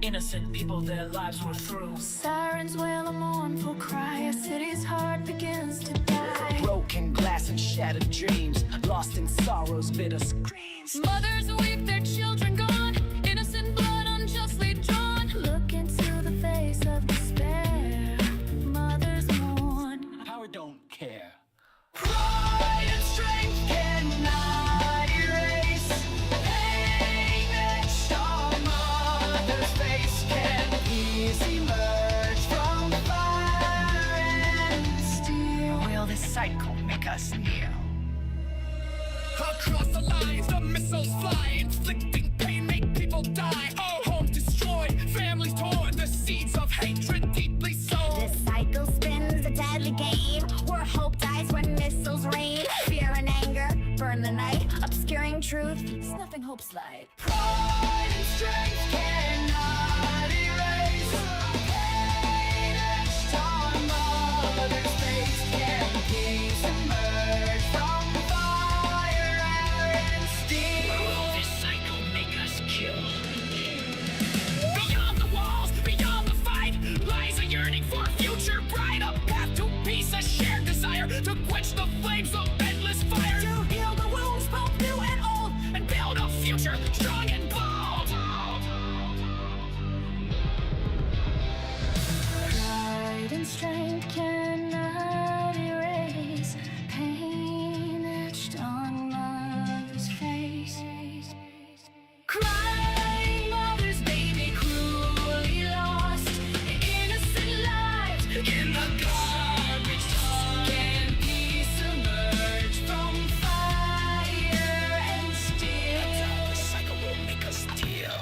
innocent people their lives were through. Sirens wail a mournful cry, a city's heart begins to die. Broken glass and shattered dreams, lost in sorrow's bitter screams. Mothers weep, their children gone, innocent blood unjustly drawn. Look into the face of despair, mothers mourn. Power don't care. Pride and strength cannot erase pain etched on mother's face. Can peace emerge from fire and steel? Will this cycle make us kneel? Across the lines, the missiles fly, inflicting pain, make people die. Oh, home destroyed, families torn, the seeds of hatred deeply sown. This cycle spins a deadly game, where hope dies when missiles rain. Fear and anger burn the night, obscuring truth, snuffing hope's light. Pride and strength cannot erase pain etched on mother's face. Can peace emerge from fire and steel? Will this cycle make us kill? Beyond the walls, beyond the fight, lies a yearning for a future bright, a path to peace, a shared desire to quench the flames of endless fire, to heal the wounds both new and old, and build a future strong and bold. Pride and strength cannot erase pain etched on mother's face. Crying mother's baby cruelly lost, innocent lives in the garbage toss. Can peace emerge from fire and steel? The cycle will make us kneel.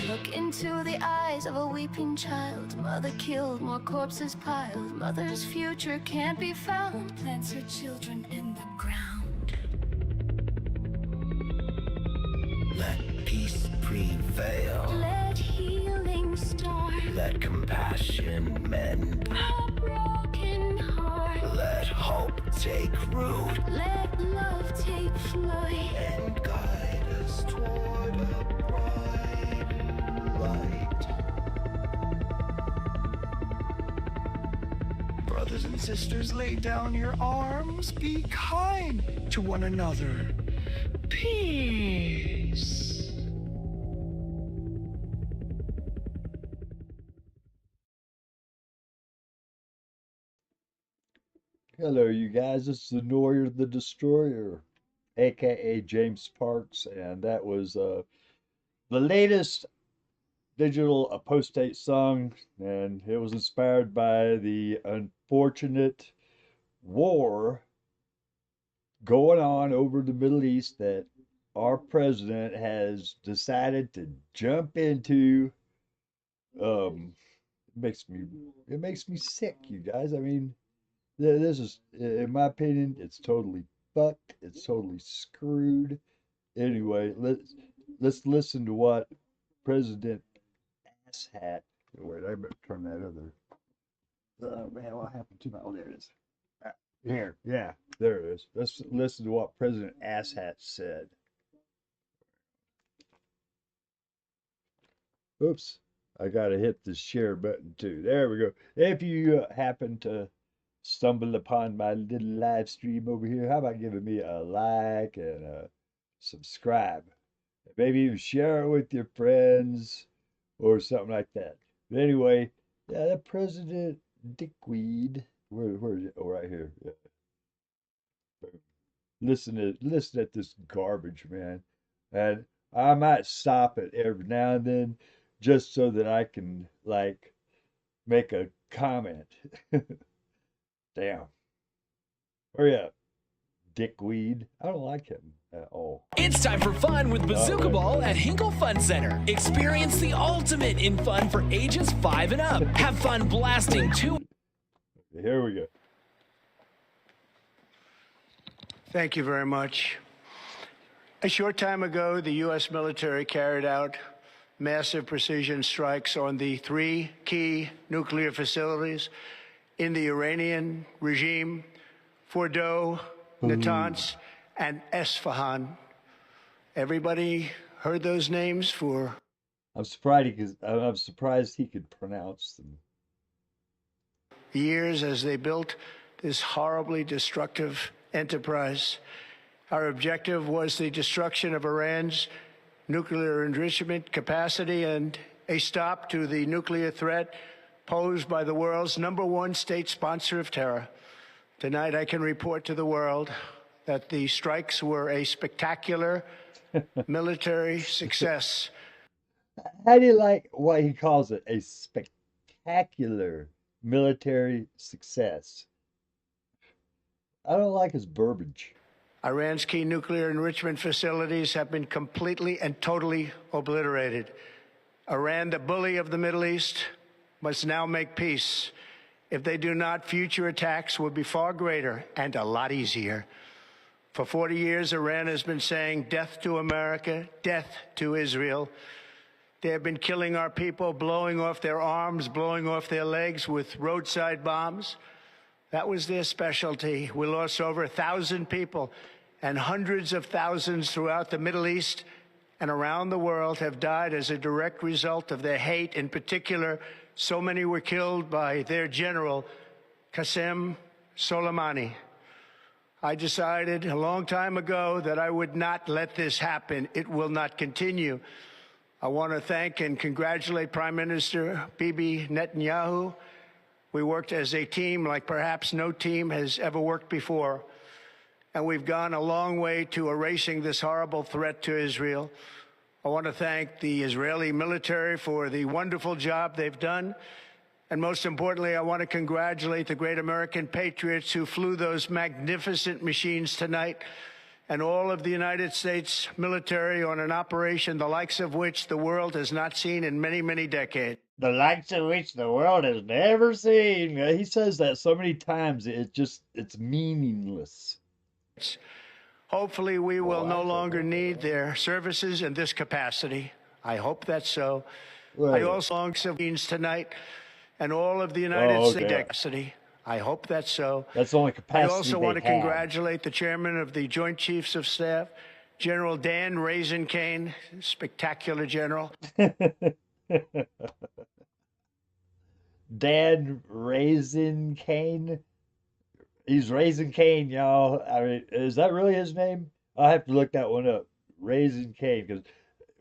Look into the eyes of a weeping child. Mother killed, more corpses piled. Mother's future can't be found. Plants her children in the ground. Let peace prevail. Let healing start. Let compassion mend. A broken heart. Let hope take root Let love take flight. and guide us toward a bright light. Brothers and sisters, lay down your arms. Be kind to one another. Peace. Hello, you guys. This is Xenoyer the Destroyer, aka James Parks, and that was the latest digital apostate song, and it was inspired by the unfortunate war going on over the Middle East that our president has decided to jump into. It makes me sick, you guys. I mean, this is, in my opinion, it's totally fucked. It's totally screwed. Anyway, let's listen to what President Asshat. Wait, I better turn that other. Oh man, what happened to my? Oh, there it is. Here, yeah, there it is. Let's listen to what President Asshat said. Oops, I gotta hit the share button too. There we go. If you happen to stumble upon my little live stream over here, how about giving me a like and a subscribe? Maybe even share it with your friends or something like that. But anyway, yeah, that President Dickweed. Where is it? Oh, right here. Yeah. Boom. Listen at this garbage, man. And I might stop it every now and then just so that I can like make a comment. Damn. Hurry up, Dickweed. I don't like him at all. It's time for fun with Bazooka Ball at Hinkle Fun Center. Experience the ultimate in fun for ages 5 and up. Have fun blasting two. Here we go. Thank you very much. A short time ago, the U.S. military carried out massive precision strikes on the 3 key nuclear facilities in the Iranian regime: Fordow, Natanz, and Esfahan. Everybody heard those names for I'm surprised he could pronounce them. Years as they built this horribly destructive enterprise. Our objective was the destruction of Iran's nuclear enrichment capacity and a stop to the nuclear threat posed by the world's #1 state sponsor of terror. Tonight, I can report to the world that the strikes were a spectacular military success. How do you like what he calls it? A spectacular military success. I don't like his verbiage. Iran's key nuclear enrichment facilities have been completely and totally obliterated. Iran, the bully of the Middle East, must now make peace. If they do not, future attacks will be far greater and a lot easier. For 40 years, Iran has been saying death to America, death to Israel. They have been killing our people, blowing off their arms, blowing off their legs with roadside bombs. That was their specialty. We lost over 1,000 people, and hundreds of thousands throughout the Middle East and around the world have died as a direct result of their hate. In particular, so many were killed by their general, Qasem Soleimani. I decided a long time ago that I would not let this happen. It will not continue. I want to thank and congratulate Prime Minister Bibi Netanyahu. We worked as a team like perhaps no team has ever worked before. And we've gone a long way to erasing this horrible threat to Israel. I want to thank the Israeli military for the wonderful job they've done. And most importantly, I want to congratulate the great American patriots who flew those magnificent machines tonight, and all of the United States military on an operation the likes of which the world has not seen in many, many decades. The likes of which the world has never seen. He says that so many times, it's meaningless. Hopefully, we will no longer need their services in this capacity. I hope that's so. Right. I also long means tonight, and all of the United States capacity. I hope that's so. That's the only capacity I also want to they have. congratulate the chairman of the Joint Chiefs of Staff, General Dan Raisin Kane, spectacular general. Dan Raisin Kane. He's Raisin Kane, y'all. I mean, is that really his name? I'll have to look that one up. Raisin Kane, because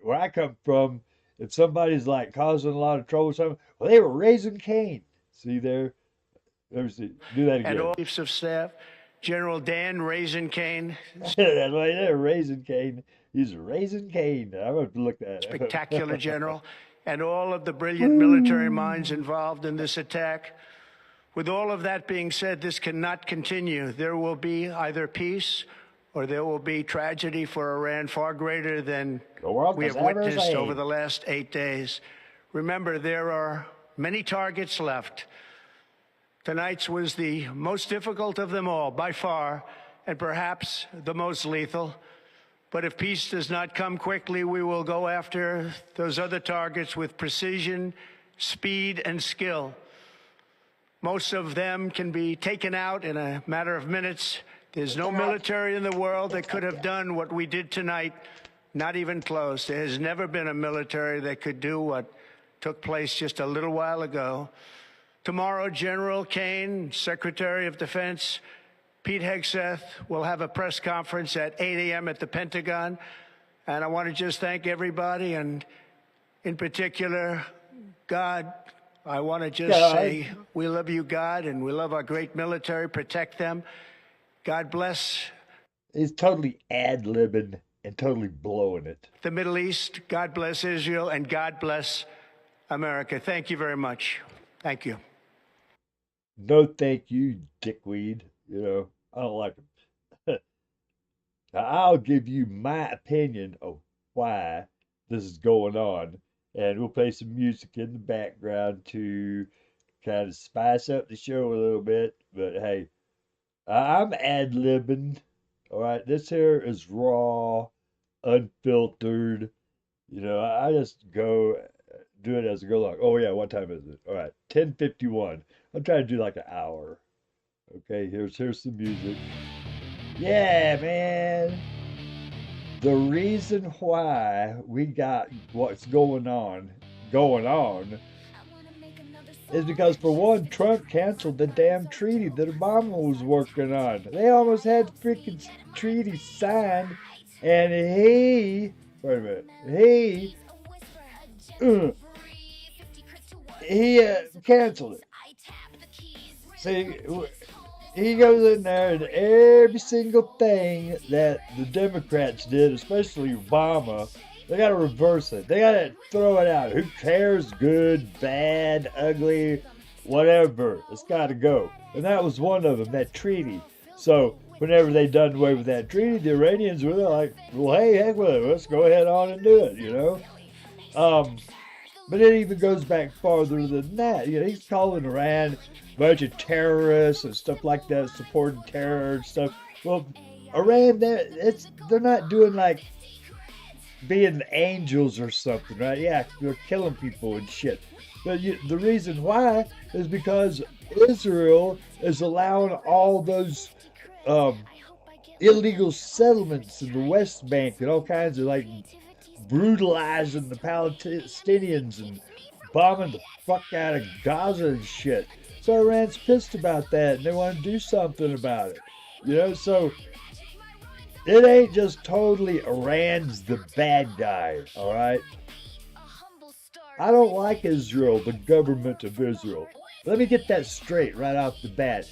where I come from, if somebody's like causing a lot of trouble, something, well, they were Raisin Kane. See there? Let me see. Do that again. And all Chiefs of Staff, General Dan Raisin Kane. That's right there, Raisin Kane. He's Raisin Kane. I'm going to look that up. Spectacular general. And all of the brilliant military minds involved in this attack. With all of that being said, this cannot continue. There will be either peace or there will be tragedy for Iran far greater than we have witnessed over the last 8 days. Remember, there are many targets left. Tonight's was the most difficult of them all, by far, and perhaps the most lethal. But if peace does not come quickly, we will go after those other targets with precision, speed, and skill. Most of them can be taken out in a matter of minutes. There's no military in the world that could have done what we did tonight, not even close. There has never been a military that could do what took place just a little while ago. Tomorrow, General Kane, Secretary of Defense, Pete Hegseth will have a press conference at 8 a.m. at the Pentagon. And I want to just thank everybody, and in particular, God. I want to just say we love you, God, and we love our great military. Protect them. God bless. He's totally ad-libbing and totally blowing it. The Middle East. God bless Israel, and God bless America. Thank you very much. Thank you. No thank you, dickweed. You know, I don't like him. Now, I'll give you my opinion of why this is going on. And we'll play some music in the background to kind of spice up the show a little bit. But hey, I'm ad-libbing. All right, this here is raw, unfiltered. You know, I just go do it as I go along. Oh yeah, what time is it? All right, 10:51. I'm trying to do like an hour. Okay, here's some music. Yeah, man. the reason why we got what's going on is because, for one, Trump canceled the damn treaty that Obama was working on. They almost had the freaking treaty signed, and he canceled it. See, he goes in there, and every single thing that the Democrats did, especially Obama, they got to reverse it. They got to throw it out. Who cares? Good, bad, ugly, whatever. It's got to go. And that was one of them, that treaty. So whenever they done away with that treaty, the Iranians were like, well, hey, heck with it. Let's go ahead on and do it, you know? But it even goes back farther than that. You know, he's calling Iran a bunch of terrorists and stuff like that, supporting terror and stuff. Well, Iran, they're not doing like being angels or something, right? Yeah, they're killing people and shit. But the reason why is because Israel is allowing all those illegal settlements in the West Bank and all kinds of like brutalizing the Palestinians and bombing the fuck out of Gaza and shit. So Iran's pissed about that and they want to do something about it. You know, so it ain't just totally Iran's the bad guy, all right? I don't like Israel, the government of Israel. Let me get that straight right off the bat.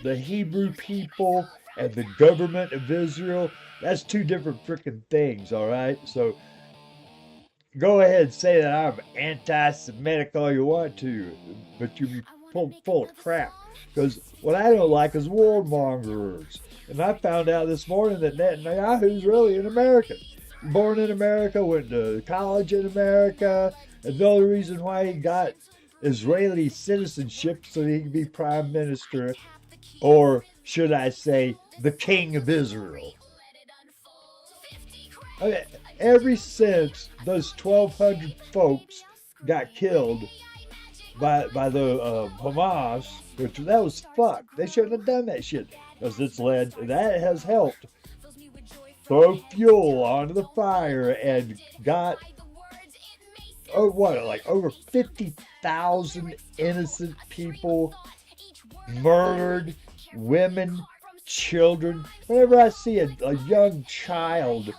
The Hebrew people and the government of Israel, that's two different freaking things, all right? So go ahead and say that I'm anti-Semitic all you want to, but you be full of crap. Because what I don't like is warmongers. And I found out this morning that Netanyahu's really an American. Born in America, went to college in America, and the only reason why he got Israeli citizenship so he could be prime minister, or should I say, the king of Israel. I mean, ever since those 1,200 folks got killed by the Hamas, which that was fucked. They shouldn't have done that shit, because that has helped throw fuel onto the fire and got over 50,000 innocent people murdered, women, children. Whenever I see a young child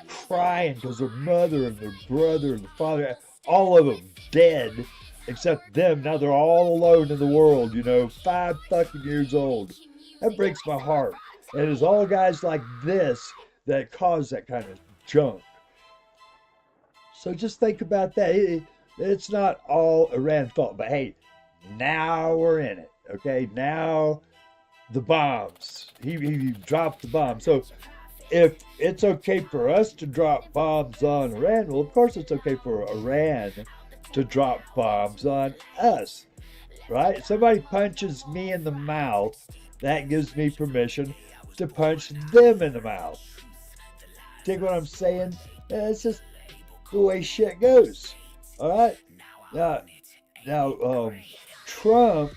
crying because their mother and their brother and the father, all of them dead, except them, now they're all alone in the world, you know, 5 fucking years old. That breaks my heart. And it's all guys like this that cause that kind of junk. So just think about that. It's not all Iran's fault, but hey, now we're in it, okay? Now the bombs. He dropped the bomb. So if it's okay for us to drop bombs on Iran, well, of course it's okay for Iran to drop bombs on us, right? Somebody punches me in the mouth, that gives me permission to punch them in the mouth. Dig what I'm saying? It's just the way shit goes. All right. Now, Trump,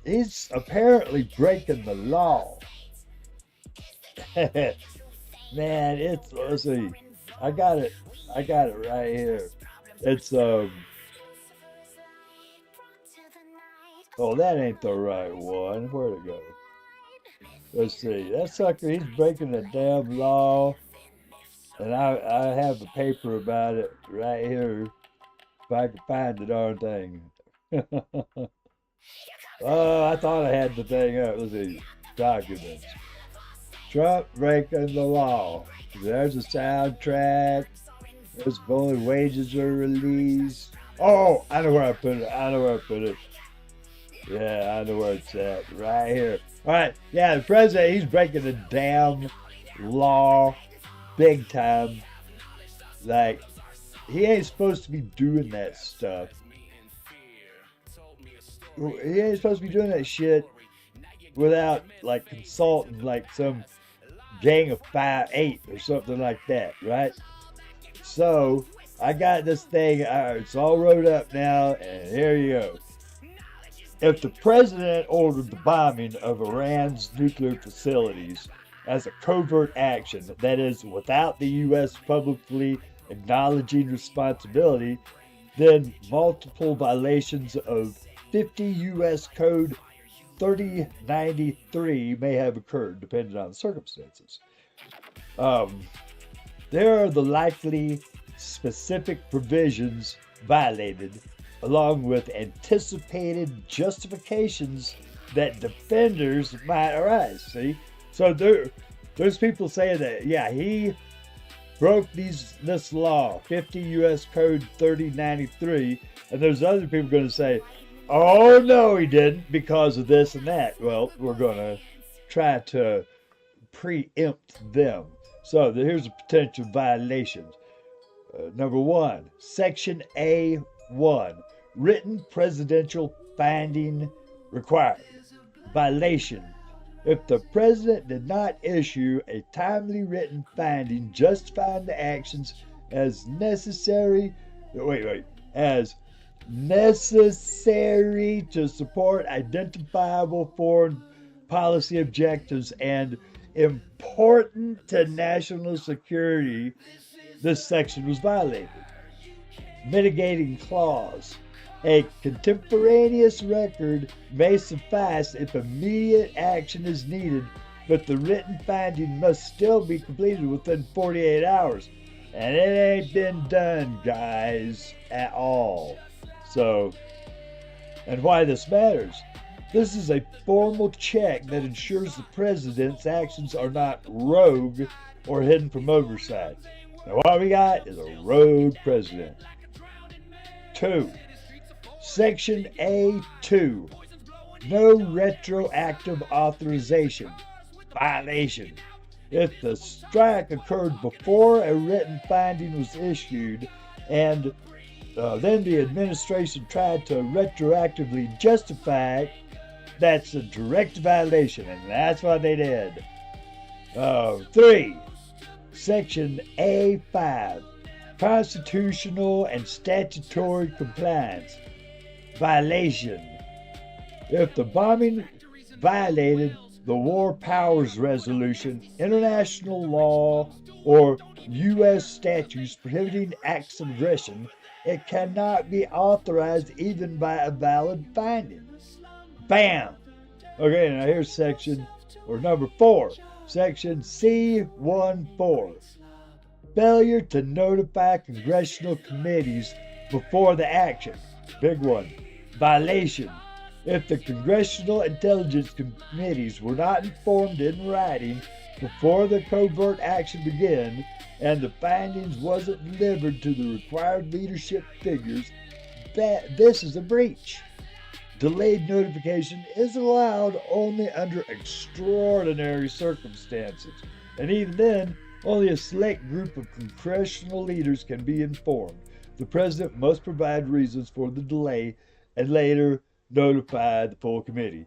he's apparently breaking the law. Man, let's see. I got it right here. It's oh, that ain't the right one. Where'd it go? Let's see. That sucker, he's breaking the damn law. And I have the paper about it right here. If I can find the darn thing. Oh, I thought I had the thing up. Let's see. Documents. Trump breaking the law. There's a soundtrack. There's only wages are released. Oh, I know where I put it. Yeah, I know where it's at. Right here. All right. Yeah, the president, he's breaking the damn law big time. Like, he ain't supposed to be doing that stuff. He ain't supposed to be doing that shit without, like, consulting, like, some gang of 8 or something like that, right? So, I got this thing, it's all wrote up now, and here you go. If the president ordered the bombing of Iran's nuclear facilities, as a covert action, that is, without the U.S. publicly acknowledging responsibility, then multiple violations of 50 U.S. Code 3093 may have occurred, depending on the circumstances. There are the likely specific provisions violated, along with anticipated justifications that defenders might arise. See? So there's people saying that, yeah, he broke this law, 50 U.S. Code 3093, and there's other people going to say, oh, no, he didn't because of this and that. Well, we're going to try to preempt them. So here's the potential violations. Number 1, Section A1, written presidential finding required. Violation. If the president did not issue a timely written finding justifying the actions as necessary to support identifiable foreign policy objectives and important to national security, this section was violated. Mitigating clause. A contemporaneous record may suffice if immediate action is needed, but the written finding must still be completed within 48 hours. And it ain't been done, guys, at all. So, and why this matters. This is a formal check that ensures the president's actions are not rogue or hidden from oversight. Now what we got is a rogue president. 2. Section A2. No retroactive authorization. Violation. If the strike occurred before a written finding was issued and then the administration tried to retroactively justify it, that's a direct violation, and that's what they did. 3. Section A5. Constitutional and statutory compliance. Violation. If the bombing violated the War Powers Resolution, international law, or U.S. statutes prohibiting acts of aggression, it cannot be authorized even by a valid finding. Bam! Okay, now here's section, or number 4, section C14. Failure to notify congressional committees before the action. Big one. Violation. If the congressional intelligence committees were not informed in writing before the covert action began, and the findings wasn't delivered to the required leadership figures, this is a breach. Delayed notification is allowed only under extraordinary circumstances, and even then, only a select group of congressional leaders can be informed. The president must provide reasons for the delay and later notify the full committee.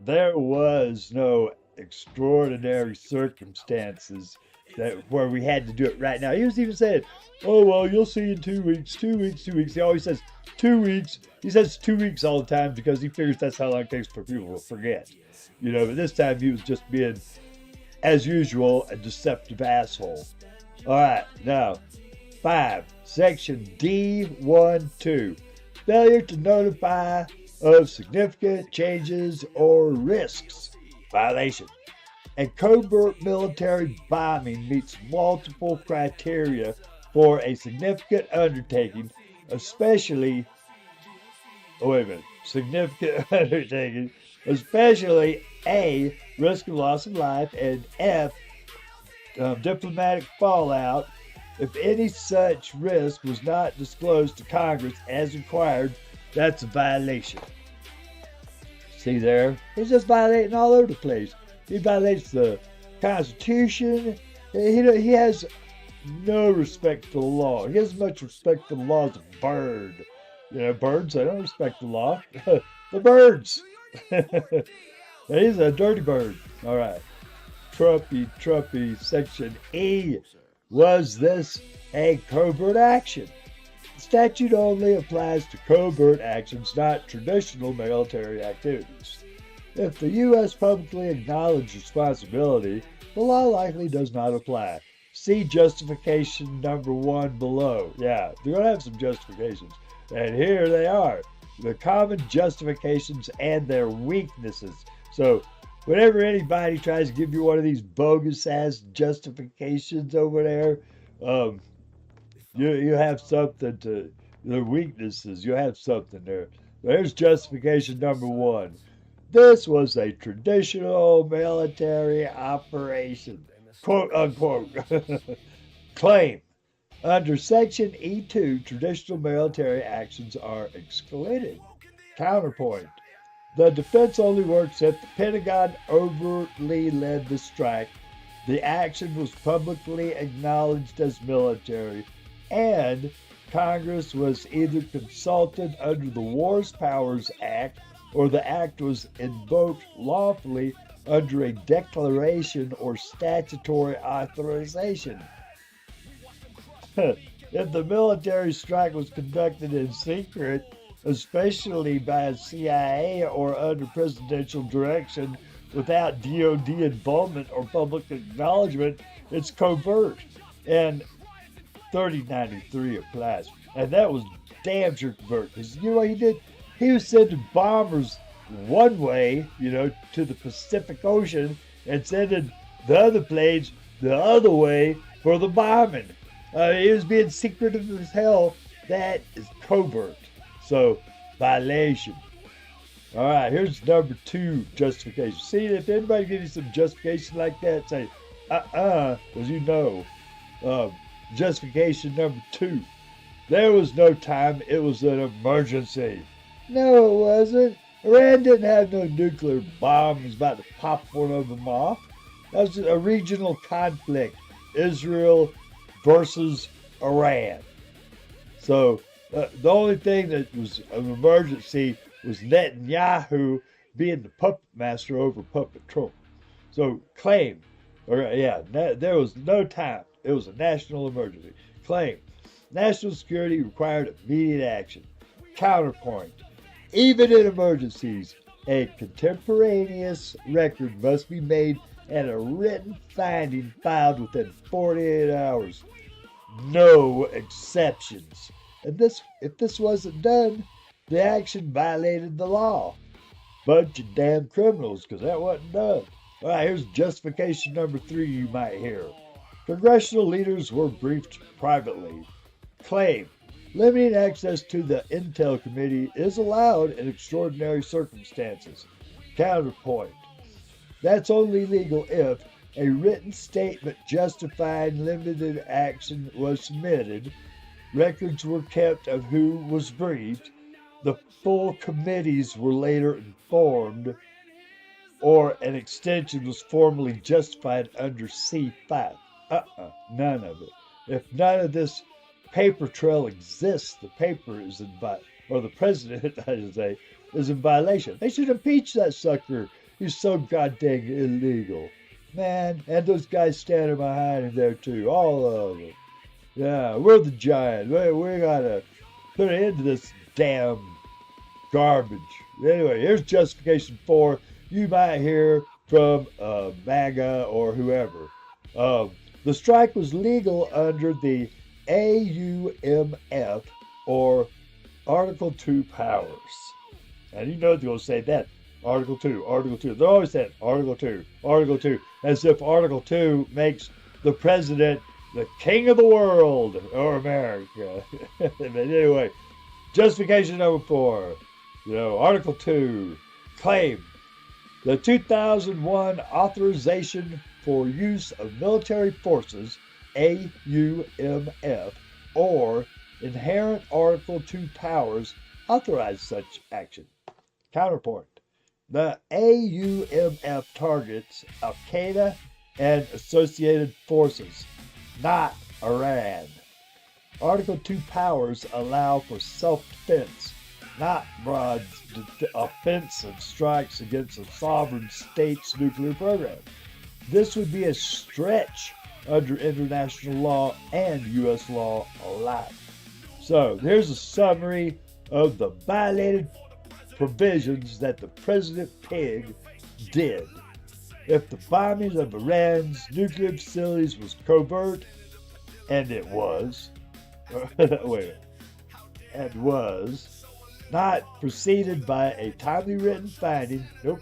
There was no extraordinary circumstances where we had to do it right now. He was even saying, oh, well, you'll see in 2 weeks, 2 weeks, 2 weeks. He always says 2 weeks. He says 2 weeks all the time because he figures that's how long it takes for people to forget. You know, but this time he was just being, as usual, a deceptive asshole. All right, now, 5, section D12. Failure to notify of significant changes or risks. Violation. A covert military bombing meets multiple criteria for a significant undertaking, especially especially A, risk of loss of life, and F, diplomatic fallout. If any such risk was not disclosed to Congress as required, that's a violation. See there? He's just violating all over the place. He violates the Constitution. He has no respect for the law. He has as much respect for the law as a bird. You know, birds, they don't respect the law. The birds. He's a dirty bird. All right. Trumpy, section E. Was this a covert action? The statute only applies to covert actions, not traditional military activities. If the U.S. publicly acknowledged responsibility, the law likely does not apply. See justification number 1 below. Yeah, they're going to have some justifications. And here they are. The common justifications and their weaknesses. So whenever anybody tries to give you one of these bogus-ass justifications over there, you have something to, the weaknesses, you have something there. There's justification number 1. This was a traditional military operation, quote unquote. Claim. Under Section E2, traditional military actions are excluded. Counterpoint. The defense only works if the Pentagon overtly led the strike, the action was publicly acknowledged as military, and Congress was either consulted under the Wars Powers Act or the act was invoked lawfully under a declaration or statutory authorization. If the military strike was conducted in secret, especially by CIA or under presidential direction without DOD involvement or public acknowledgement, it's covert. And 3093 applies. And that was damn sure covert. Because you know what he did? He was sending bombers one way, to the Pacific Ocean, and sending the other planes the other way for the bombing. He was being secretive as hell. That is covert. So, violation. All right, here's number 2 justification. See, if anybody gives you some justification like that, say, because justification number 2. There was no time. It was an emergency. No, it wasn't. Iran didn't have no nuclear bomb. It was about to pop one of them off. That was a regional conflict. Israel versus Iran. So the only thing that was an emergency was Netanyahu being the puppet master over puppet Trump. So claim, there was no time. It was a national emergency. Claim, national security required immediate action. Counterpoint, even in emergencies, a contemporaneous record must be made and a written finding filed within 48 hours. No exceptions. And if this wasn't done, the action violated the law. Bunch of damn criminals, because that wasn't done. All right, here's justification number 3 you might hear. Congressional leaders were briefed privately. Claim, limiting access to the Intel Committee is allowed in extraordinary circumstances. Counterpoint, that's only legal if a written statement justifying limited action was submitted, records were kept of who was briefed, the full committees were later informed, or an extension was formally justified under C5. None of it. If none of this paper trail exists, the paper is in or the president, I should say, is in violation. They should impeach that sucker. He's so goddamn illegal. Man, and those guys standing behind him there too. All of them. Yeah, we're the giant. We gotta put an end to this damn garbage. Anyway, here's justification 4. You might hear from MAGA or whoever. The strike was legal under the AUMF or Article 2 powers. And you know they're going to say that. Article 2, Article 2. They're always saying Article 2, Article 2. As if Article 2 makes the president the king of the world or America. But anyway, justification number 4. Article 2. Claim. The 2001 Authorization for Use of Military Forces, AUMF, or inherent Article 2 powers authorize such action. Counterpoint. The AUMF targets Al-Qaeda and associated forces, not Iran. Article 2 powers allow for self-defense, not broad offensive strikes against a sovereign state's nuclear program. This would be a stretch under international law and U.S. law alike. So here's a summary of the violated provisions that the President Pig did. If the bombing of Iran's nuclear facilities was covert, and it was, not preceded by a timely written finding, nope,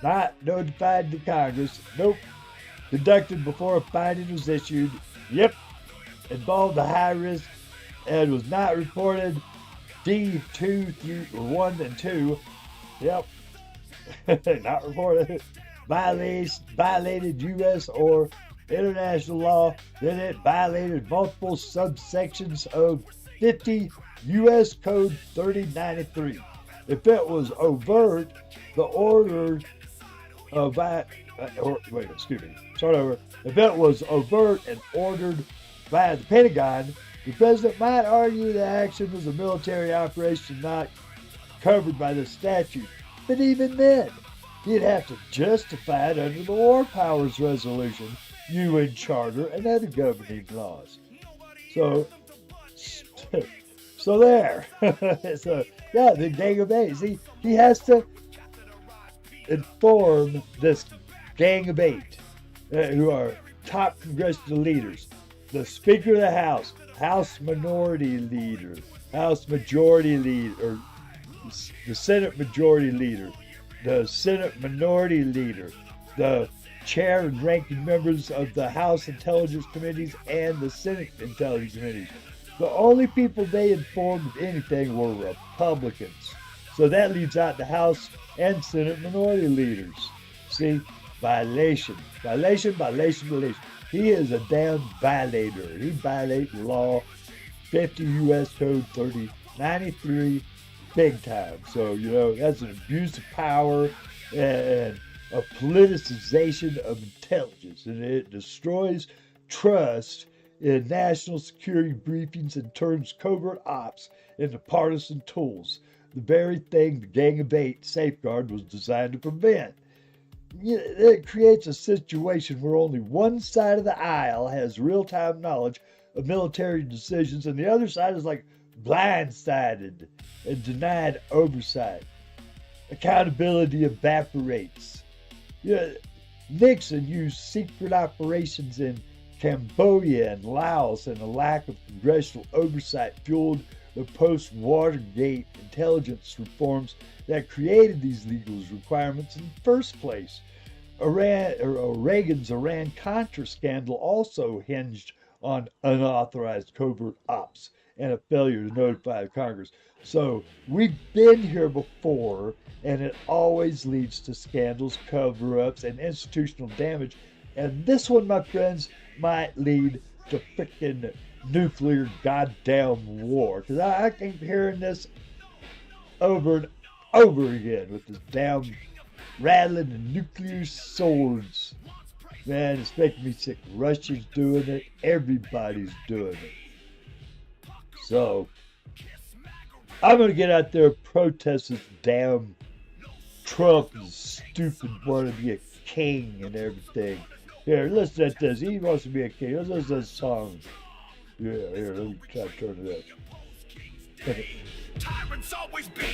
not notified to Congress, nope, conducted before a finding was issued, yep, involved a high risk, and was not reported D2 through 1 and 2, yep, not reported, violated U.S. or international law, then it violated multiple subsections of 50 U.S. Code 3093. If it was overt, the order of If it was overt and ordered by the Pentagon, the president might argue the action was a military operation not covered by the statute. But even then, he'd have to justify it under the War Powers Resolution, UN Charter, and other governing laws. So there. So, yeah, the Gang of Eight. See, he has to inform this Gang of Eight, who are top congressional leaders, the Speaker of the House, House Minority Leader, House Majority Leader, or the Senate Majority Leader, the Senate Minority Leader, the Chair and ranking members of the House Intelligence Committees and the Senate Intelligence Committees. The only people they informed of anything were Republicans. So that leaves out the House and Senate Minority Leaders. See, violation. He is a damn violator. He violates law 50 U.S. Code 3093 big time. So, that's an abuse of power and a politicization of intelligence, and it destroys trust in national security briefings and turns covert ops into partisan tools, the very thing the Gang of Eight safeguard was designed to prevent. It creates a situation where only one side of the aisle has real-time knowledge of military decisions, and the other side is like blindsided and denied oversight. Accountability evaporates. Nixon used secret operations in Cambodia and Laos, and a lack of congressional oversight fueled the post-Watergate intelligence reforms that created these legal requirements in the first place. Reagan's Iran-Contra scandal also hinged on unauthorized covert ops and a failure to notify Congress. So we've been here before, and it always leads to scandals, cover-ups, and institutional damage. And this one, my friends, might lead to frickin' nuclear goddamn war. Because I keep hearing this over and over again with this damn rattling of nuclear swords. Man, it's making me sick. Russia's doing it. Everybody's doing it. So, I'm going to get out there and protest this damn Trump is stupid, want to be a king and everything. Here, listen to this. He wants to be a king. Let's listen to this song. Yeah, here, let me try to turn it up. Tyrants always be.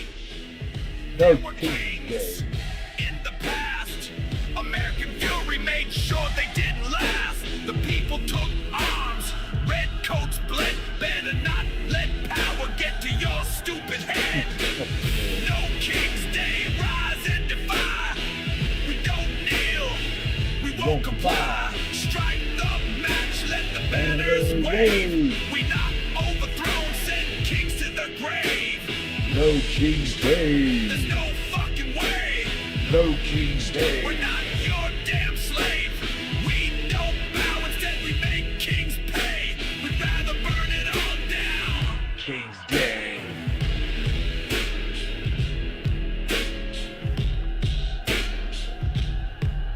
No They were King's kings Day. in the past. American fury made sure they didn't last. The people took arms. Red coats bled. Better not let power get to your stupid head. No King's Day. Rise and defy. We don't kneel. We won't comply. Strike the match. Let the banners wave. We not overthrown. Send kings to the grave. No King's Day. There's no fucking way. No King's Day. We're not your damn slave. We don't bow. Instead we make kings pay. We'd rather burn it all down. King's Day.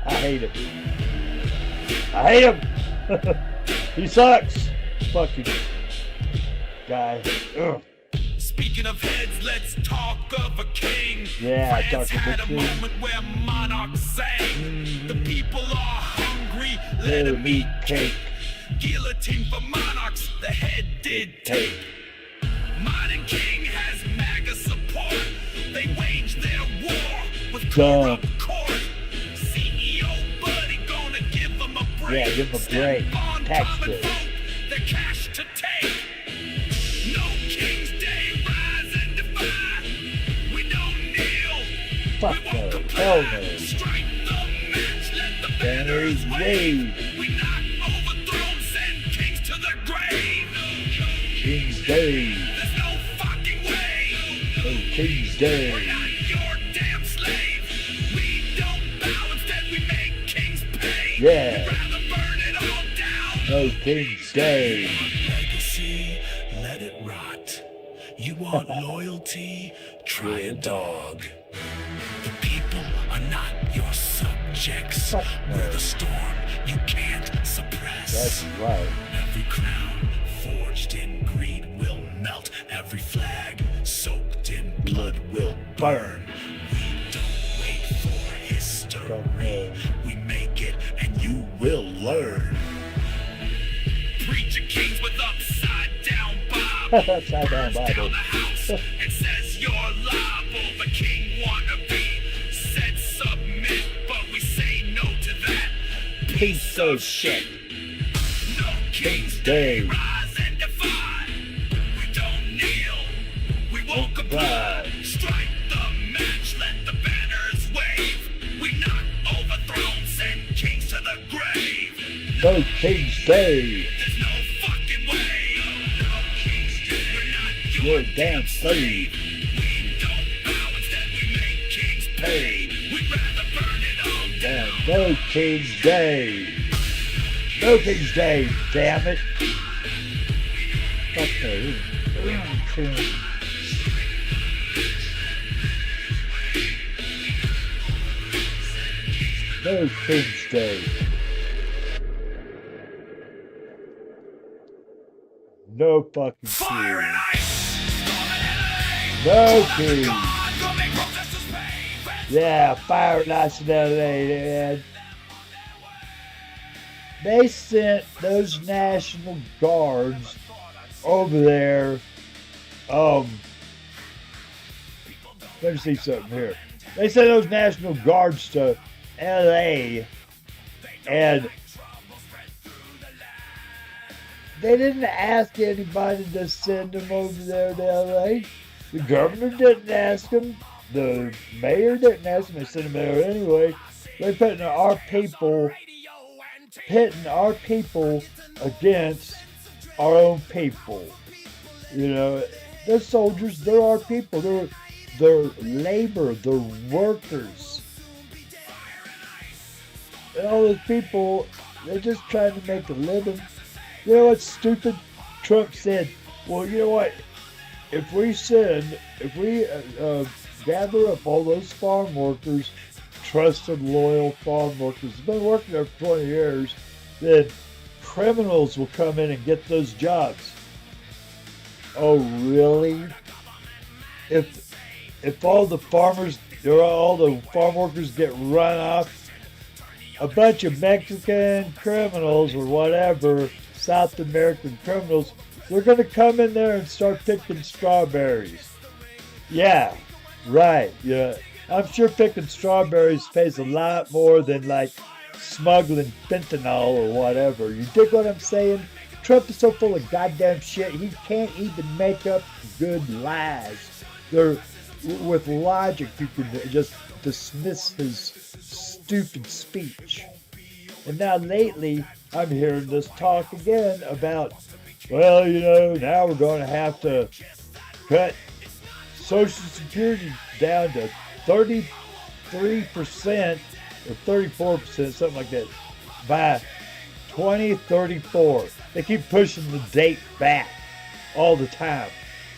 I hate him. I hate him. He sucks. Fucking guy. Ugh. Speaking of heads, let's talk of a king. Yeah, France talk of a had a king. moment where monarchs sang. The people are hungry, let Let 'em 'em eat eat cake. Guillotine for monarchs, the head did take. Modern king has MAGA support. They went dumb. CEO buddy gonna give them a break. Yeah, give 'em a break. Tax break. The cash to take. No King's Day, rise and defy. We don't kneel. Fuck We no. won't comply. Hell no. Strike the match, let the Banners banners wave. We knock overthrown, send kings to the grave. King's Day. There's no fucking way. No King's Day. We're not your damn slave. We don't bow, instead we make kings pay. Yeah. We'd rather burn it all down. No King's Day. Legacy, let it rot. You want loyalty? Try a dog. The people are not your subjects. Fuck no. We're the storm you can't suppress. That's right. Every crown forged in greed will melt. Every flag soaked in blood will burn. We don't wait for history. We make it and you will learn. Preacher kings with upside down Bible. Upside down Burns Bible. down the house and says you're liable. The king wannabe said submit, but we say no to that. Piece of shit. No King's Day. Day, rise and defy. We don't kneel, we won't comply. Strike the match, let the banners wave. We knock overthrown, send kings to the grave. No King's Day. There's no fucking way. No King's Day. We're not You're your a damn slave. We don't bow, instead we make kings pay. We'd rather burn it all down. No King's Day. No King's Day, damn it. Fuck no. No King's Day. No fucking Fire and king. ice, storm and LA. No king. God, go make protesters pay. Yeah, fire and ice in LA, man. They sent those National Guards over there. Let me see something here. They sent those National Guards to LA, and they didn't ask anybody to send them over there to LA. The governor didn't ask them. The mayor didn't ask them. They sent them there anyway. They're pitting our people against our own people. You know, they're soldiers. They're our people. They're labor. They're workers. And all those people, they're just trying to make a living. You know what's stupid? Trump said, well, you know what? If we gather up all those farm workers, trusted, loyal farm workers, who've been working there for 20 years, then criminals will come in and get those jobs. Oh, really? If all the farmers, or all the farm workers get run off, a bunch of Mexican criminals or whatever, South American criminals, they're going to come in there and start picking strawberries. Yeah, right. Yeah, I'm sure picking strawberries pays a lot more than like smuggling fentanyl or whatever. You dig what I'm saying? Trump is so full of goddamn shit, he can't even make up good lies. With logic, you can just dismiss his stupid speech. And now lately, I'm hearing this talk again about, well, you know, now we're going to have to cut Social Security down to 33% or 34%, something like that, by 2034. They keep pushing the date back all the time.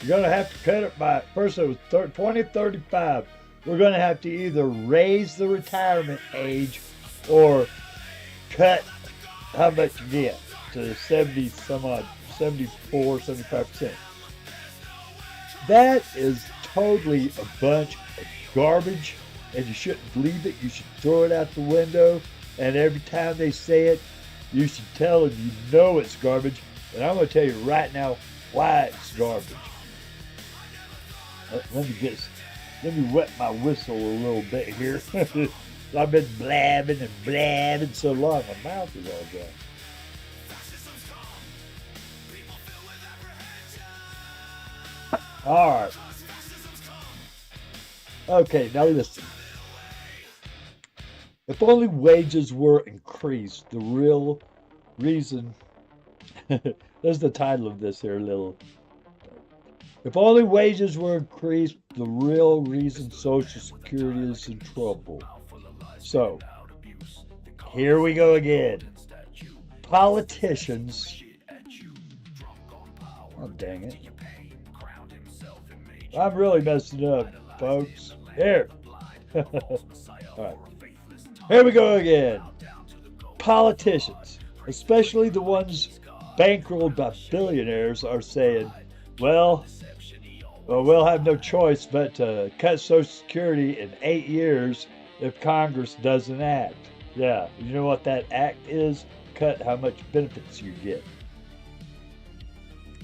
You're going to have to cut it by, first it was 2035. We're going to have to either raise the retirement age or cut how much you get to 70 some odd, 74, 75%. That is totally a bunch of garbage, and you shouldn't believe it. You should throw it out the window, and every time they say it, you should tell them you know it's garbage. And I'm going to tell you right now why it's garbage. Let me get Let me wet my whistle a little bit here. I've been blabbing and blabbing so long, my mouth is all dry. All right. Okay, now listen. If only wages were increased, the real reason. There's the title of this here, little. If only wages were increased, the real reason Social Security is in trouble. So, here we go again. Politicians. Oh, dang it. I'm really messing up, folks. Here. All right. Here we go again. Politicians, especially the ones bankrolled by billionaires, are saying, well, we'll have no choice but to cut Social Security in 8 years if Congress doesn't act. Yeah, you know what that act is? Cut how much benefits you get.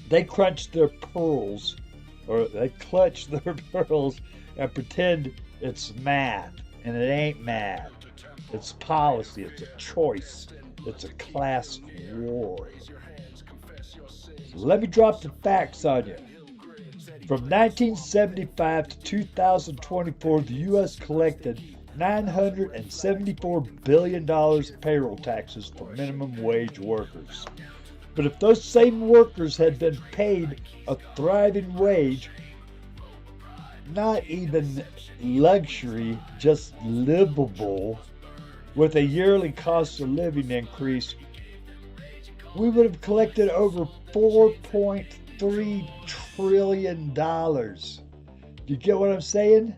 They crunch their pearls, or they clutch their pearls and pretend it's math, and it ain't math. It's policy, it's a choice, it's a class war. So let me drop the facts on you. From 1975 to 2024, the U.S. collected $974 billion in payroll taxes for minimum wage workers. But if those same workers had been paid a thriving wage, not even luxury, just livable, with a yearly cost of living increase, we would have collected over $4.3 trillion. You get what I'm saying?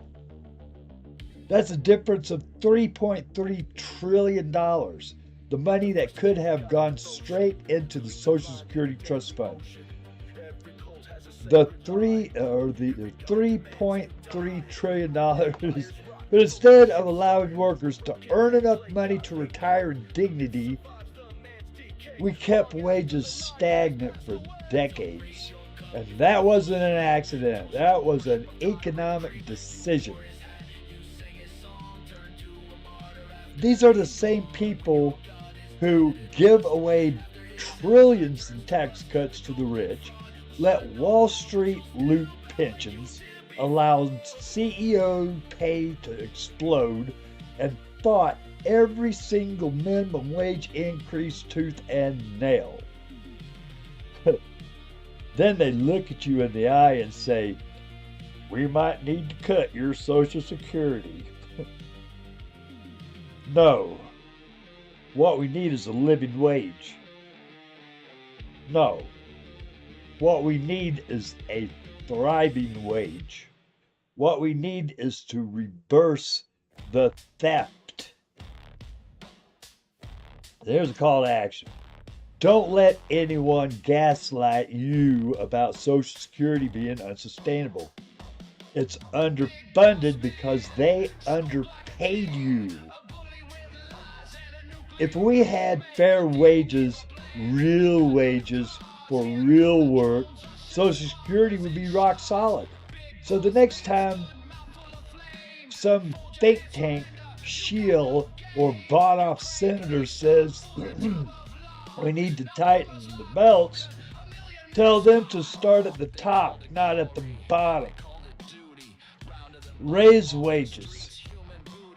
That's a difference of $3.3 trillion. The money that could have gone straight into the Social Security Trust Fund. The $3.3 trillion, but instead of allowing workers to earn enough money to retire in dignity, we kept wages stagnant for decades. And that wasn't an accident. That was an economic decision. These are the same people who give away trillions in tax cuts to the rich, let Wall Street loot pensions, allow CEO pay to explode, and fought every single minimum wage increase tooth and nail. Then they look at you in the eye and say, we might need to cut your Social Security. No. What we need is a living wage. No. What we need is a thriving wage. What we need is to reverse the theft. There's a call to action. Don't let anyone gaslight you about Social Security being unsustainable. It's underfunded because they underpaid you. If we had fair wages, real wages for real work, Social Security would be rock solid. So the next time some think tank shill or bought off senator says we need to tighten the belts, tell them to start at the top, not at the bottom. Raise wages,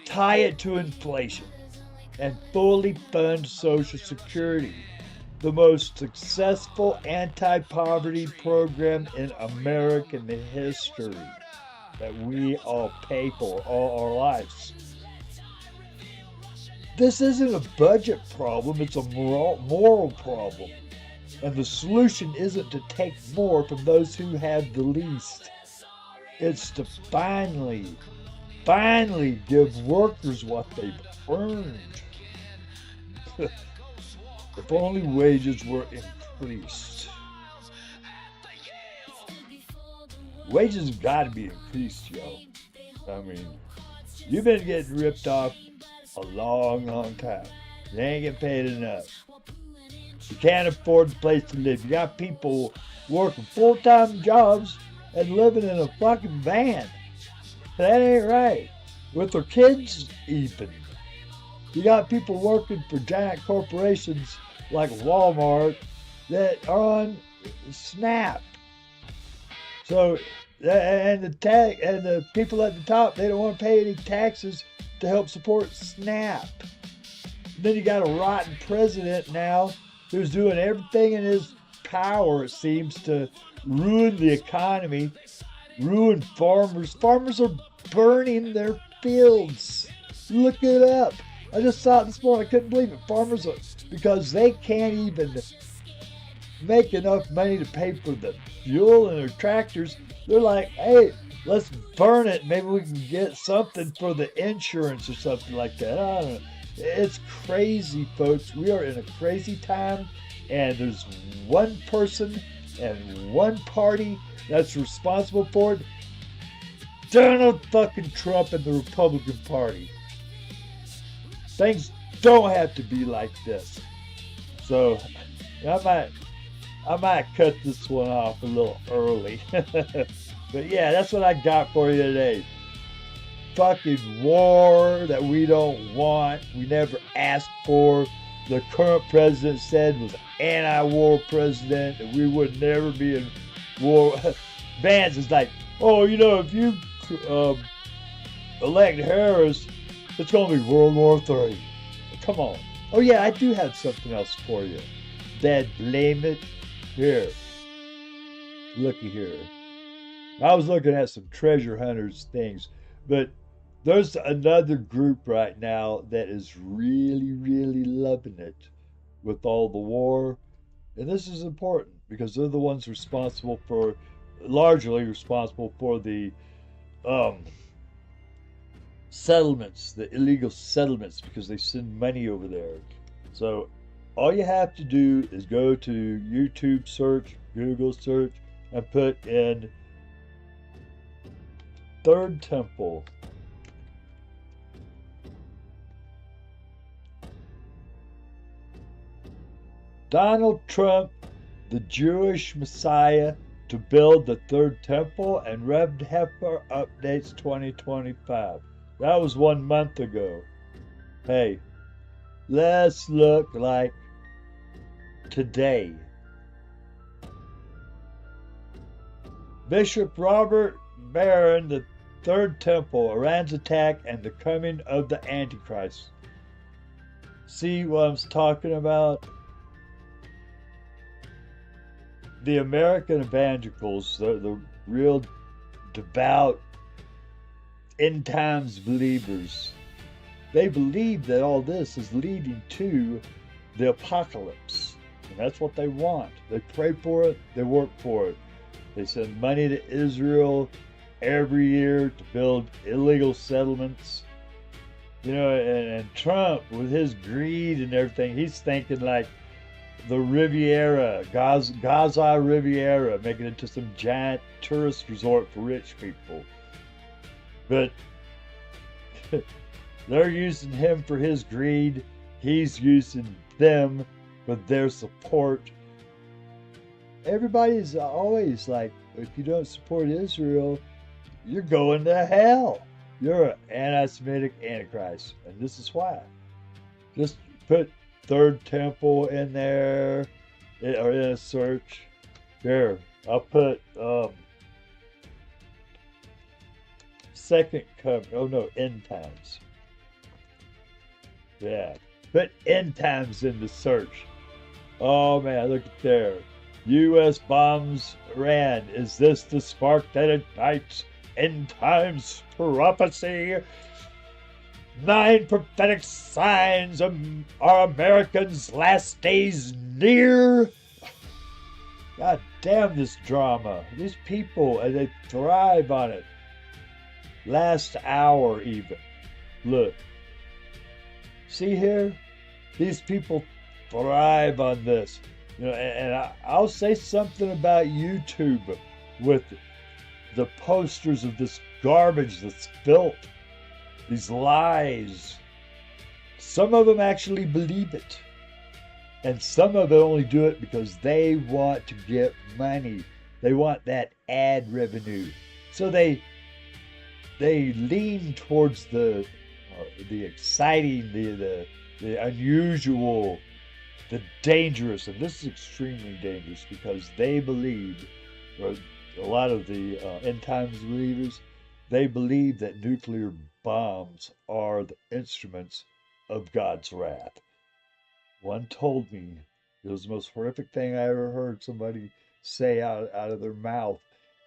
tie it to inflation, and fully fund Social Security, the most successful anti-poverty program in American history that we all pay for all our lives. This isn't a budget problem, it's a moral problem. And the solution isn't to take more from those who have the least. It's to finally give workers what they've earned. If only wages were increased. Wages have got to be increased, yo. I mean, you've been getting ripped off a long time. You ain't getting paid enough. You can't afford the place to live. You got people working full-time jobs and living in a fucking van. That ain't right. With their kids, even. You got people working for giant corporations like Walmart that are on SNAP. So, and the people at the top, they don't want to pay any taxes to help support SNAP. Then you got a rotten president now who's doing everything in his power, it seems, to ruin the economy, ruin farmers. Farmers are burning their fields. Look it up. I just saw it this morning. I couldn't believe it. Farmers are, because they can't even make enough money to pay for the fuel and their tractors. They're like, hey, let's burn it. Maybe we can get something for the insurance or something like that. I don't know. It's crazy, folks. We are in a crazy time, and there's one person and one party that's responsible for it. Donald fucking Trump and the Republican Party. Things don't have to be like this. So I might cut this one off a little early. But yeah, that's what I got for you today. Fucking war that we don't want, we never asked for. The current president said was an anti-war president, and we would never be in war. Vance is like, oh, you know, if you elect Harris, it's going to be World War III. Come on. Oh yeah, I do have something else for you. Dad, blame it. Here. Looky here. I was looking at some treasure hunters things, but there's another group right now that is really, really loving it with all the war. And this is important because they're the ones largely responsible for the settlements, the illegal settlements, because they send money over there. So all you have to do is go to YouTube search, Google search, and put in Third Temple. Donald Trump, the Jewish Messiah, to build the Third Temple, and Rev Heifer updates 2025. That was 1 month ago. Hey, let's look like today. Bishop Robert Barron, the Third Temple, Iran's attack, and the coming of the Antichrist. See what I'm talking about? The American evangelicals, the real devout end times believers, they believe that all this is leading to the apocalypse. And that's what they want. They pray for it, they work for it. They send money to Israel every year to build illegal settlements. You know, and Trump, with his greed and everything, he's thinking like the Riviera, Gaza Riviera, making it into some giant tourist resort for rich people. But they're using him for his greed. He's using them for their support. Everybody's always like, if you don't support Israel, you're going to hell. You're an anti-Semitic antichrist. And this is why. Just put Third Temple in there, or in a search. Here, I'll put Second Coming. Oh no, End Times. Yeah, put End Times in the search. Oh man, look at there. U.S. bombs Iran. Is this the spark that ignites end times prophecy? 9 prophetic signs are Americans' last days near. God damn this drama. These people, and they thrive on it. Last hour even. Look. See here? These people thrive on this. You know, and I'll say something about YouTube with the posters of this garbage that's built. These lies. Some of them actually believe it. And some of them only do it because they want to get money. They want that ad revenue. So they they lean towards the exciting, the unusual, the dangerous, and this is extremely dangerous because they believe, or a lot of the end times believers, they believe that nuclear bombs are the instruments of God's wrath. One told me it was the most horrific thing I ever heard somebody say out of their mouth,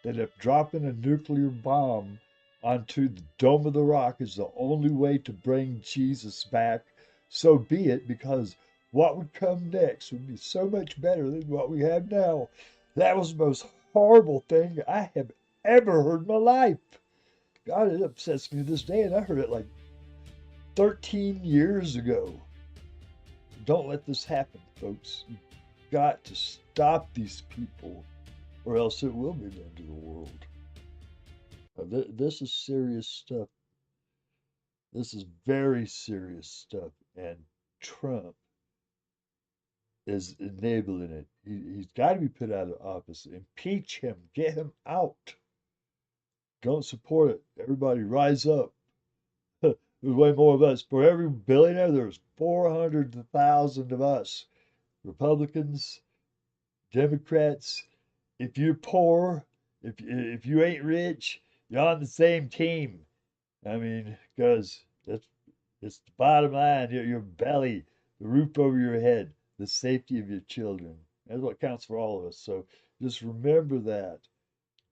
that if dropping a nuclear bomb onto the Dome of the Rock is the only way to bring Jesus back, so be it, because what would come next would be so much better than what we have now. That was the most horrible thing I have ever heard in my life. God, it upsets me to this day, and I heard it like 13 years ago. Don't let this happen, folks. You've got to stop these people, or else it will be the end of the world. This is serious stuff. This is very serious stuff, and Trump is enabling it. He's got to be put out of office. Impeach him. Get him out. Don't support it. Everybody rise up. There's way more of us. For every billionaire, there's 400,000 of us. Republicans, Democrats. If you're poor, if you ain't rich, you're on the same team. I mean, because it's the bottom line. Your belly, the roof over your head, the safety of your children. That's what counts for all of us. So just remember that.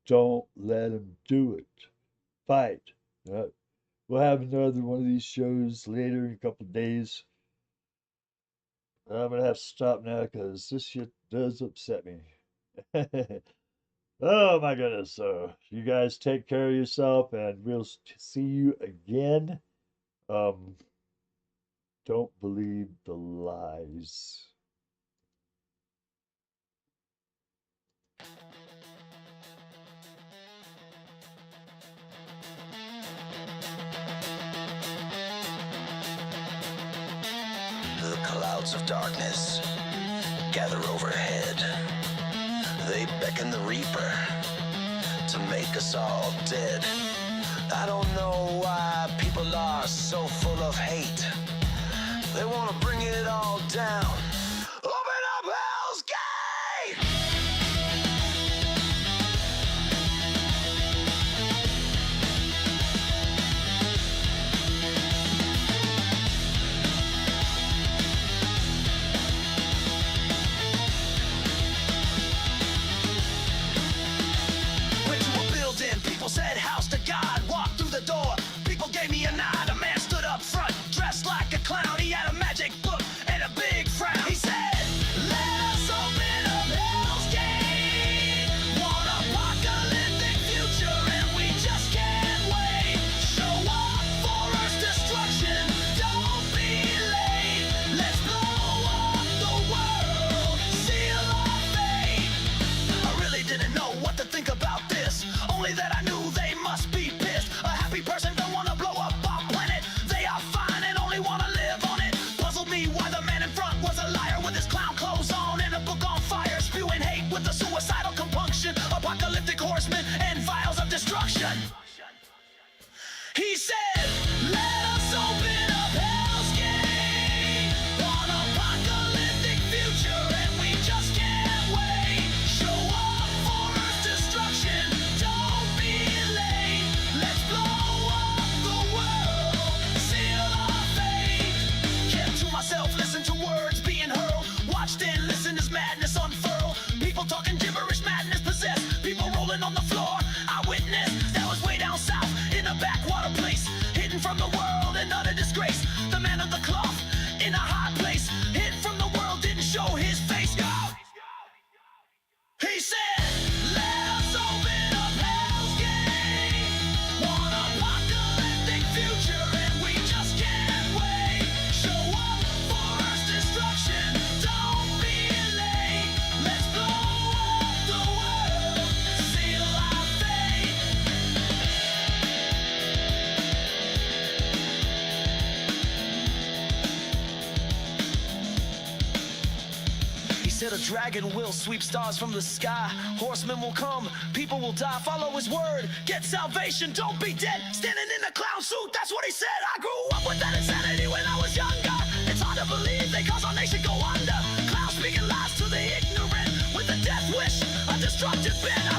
Don't let them do it. Fight. We'll have another one of these shows later in a couple of days. I'm going to have to stop now because this shit does upset me. Oh my goodness. So you guys take care of yourself, and we'll see you again. Don't believe the lies. The clouds of darkness gather overhead. They beckon the reaper to make us all dead. I don't know why people are so full of hate. They want to bring it all down. Open up hell's gate! Went to a building, people said house to God. Walked through the door, people gave me a nod. A man stood up front, dressed like a clown. He had a magic book and a big frown. He said a dragon will sweep stars from the sky. Horsemen will come, people will die. Follow his word, get salvation, don't be dead. Standing in a clown suit, that's what he said. I grew up with that insanity when I was younger. It's hard to believe they cause our nation go under. Clowns speaking lies to the ignorant with a death wish, a destructive pen.